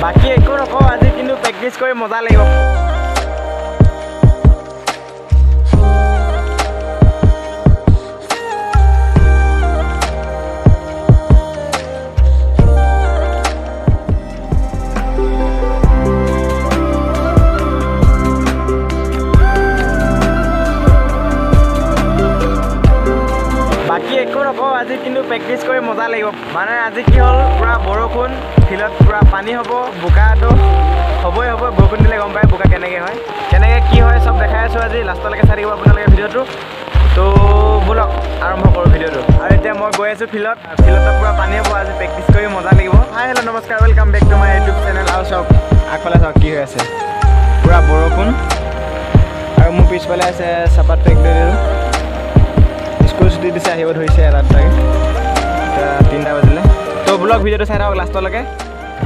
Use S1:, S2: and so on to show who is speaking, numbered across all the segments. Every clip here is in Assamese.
S1: বাকি একো নকওঁ আজি কিন্তু প্ৰেক্টিছ কৰি মজা লাগিব বাকি একো নকওঁ আজি কিন্তু প্ৰেক্টিছ কৰি মজা লাগিব মানে আজি কি হ'ল পুৰা বৰষুণ ফিল্ডত পুৰা পানী হ'ব বোকাটো হ'বই হ'ব বৰষুণ দিলে গম পায় বোকা কেনেকৈ হয় কেনেকৈ কি হয় চব দেখাই আছোঁ আজি লাষ্টলৈকে চাই থাকিব আপোনালোকে ভিডিঅ'টো তো ব'লক আৰম্ভ কৰোঁ ভিডিঅ'টো আৰু এতিয়া মই গৈ আছোঁ ফিল্ডত পুৰা পানী হ'ব আজি প্ৰেক্টিছ কৰি মজা লাগিব হাই হেল্ল' নমস্কাৰ welcome back to my YouTube channel আৰু চাওক আগফালে চাওক কি হৈ আছে পুৰা বৰষুণ আৰু মোৰ পিছফালে আছে চাপাত ফেক্টৰীটো স্কুল ছুটি দিছে আহিব ধৰিছে এটা দুটাকৈ এতিয়া 3টা বাজিলে তো ব্লগ ভিডিঅ'টো চাই থাকক লাষ্টলৈকে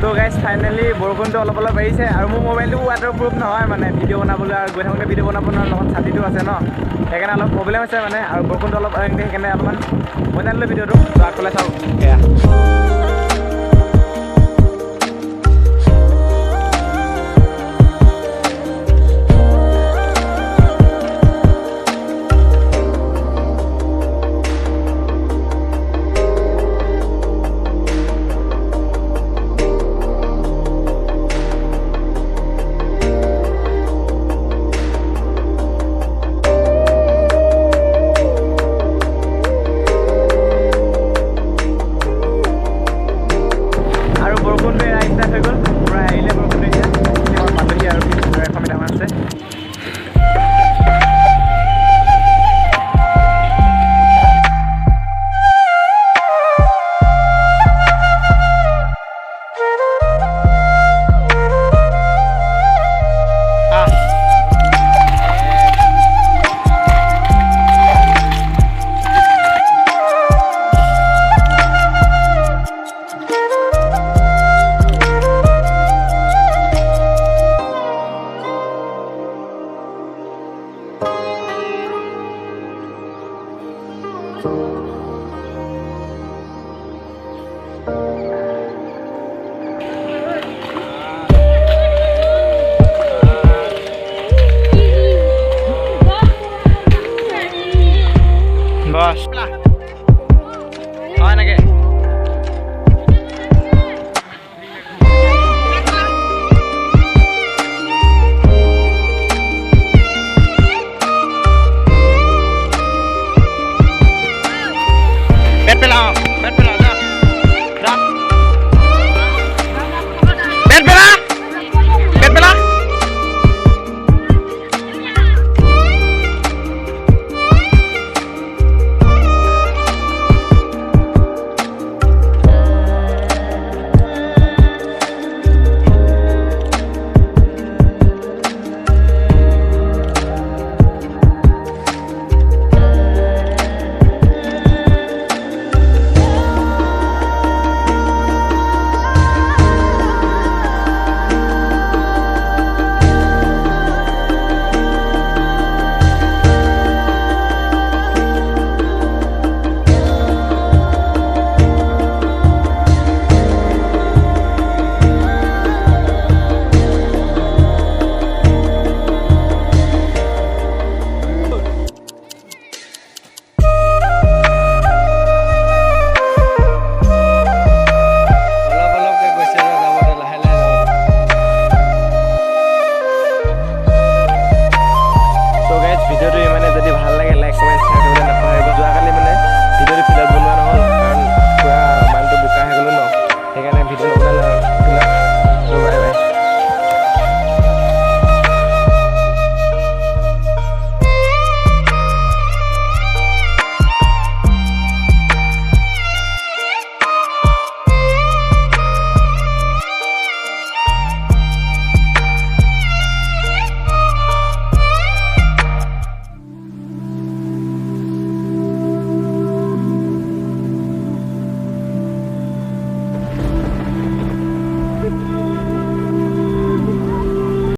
S1: তো গাইজ ফাইনেলি বৰষুণটো অলপ অলপ আহিছে আৰু মোৰ মোবাইলটো ৱাটাৰ প্ৰুফ নহয় মানে ভিডিঅ' বনাবলৈ আৰু গৈ থাকোঁতে ভিডিঅ' বনাব নোৱাৰে লগত ছাতিটো আছে ন সেইকাৰণে অলপ প্ৰব্লেম হৈছে মানে আৰু বৰষুণটো অলপ সেইকাৰণে অলপমান বনাই দিলোঁ ভিডিঅ'টো তো আগফালে চাওক এয়া বস